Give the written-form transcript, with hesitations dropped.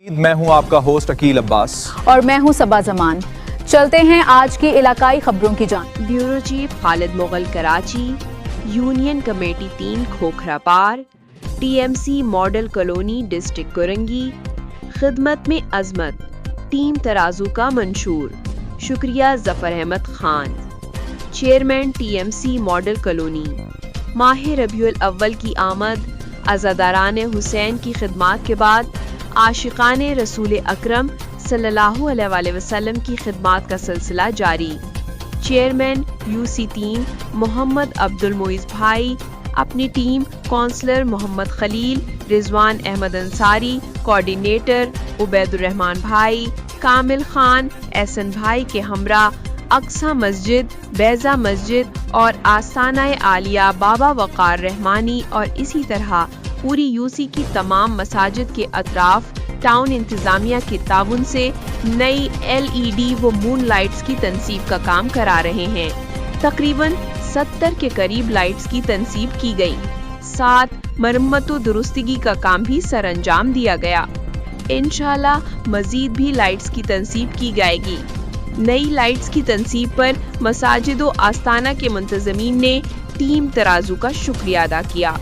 میں ہوں آپ کا ہوسٹ عقیل عباس اور میں ہوں صبا زمان۔ چلتے ہیں آج کی علاقائی خبروں کی جانب۔ Bureau chief Khalid Mughal Karachi, union committee 3 Khokhrapar پار، T M C model colony district Korangi, خدمت میں عظمت، ٹیم ترازو کا منشور، شکریہ Zafar Ahmed Khan, chairman T M C model colony. ماہ ربیع الاول کی آمد، عزاداران حسین کی خدمات کے بعد عاشقان رسول اکرم صلی اللہ علیہ وآلہ وسلم کی خدمات کا سلسلہ جاری۔ چیئرمین یو سی 3 محمد عبد المعز بھائی، اپنی ٹیم کونسلر محمد خلیل، رضوان احمد انصاری، کوارڈینیٹر عبید الرحمان بھائی، کامل خان، احسن بھائی کے ہمراہ اقصی مسجد، بیضہ مسجد اور آستانہ عالیہ بابا وقار رحمانی اور اسی طرح پوری یو سی کی تمام مساجد کے اطراف ٹاؤن انتظامیہ کے تعاون سے نئی LED و مون لائٹس کی تنصیب کا کام کرا رہے ہیں۔ تقریباً 70 کے قریب لائٹس کی تنصیب کی گئی، ساتھ مرمت و درستگی کا کام بھی سر انجام دیا گیا۔ انشاءاللہ مزید بھی لائٹس کی تنصیب کی جائے گی۔ نئی لائٹس کی تنصیب پر مساجد و آستانہ کے منتظمین نے ٹیم ترازو کا شکریہ ادا کیا۔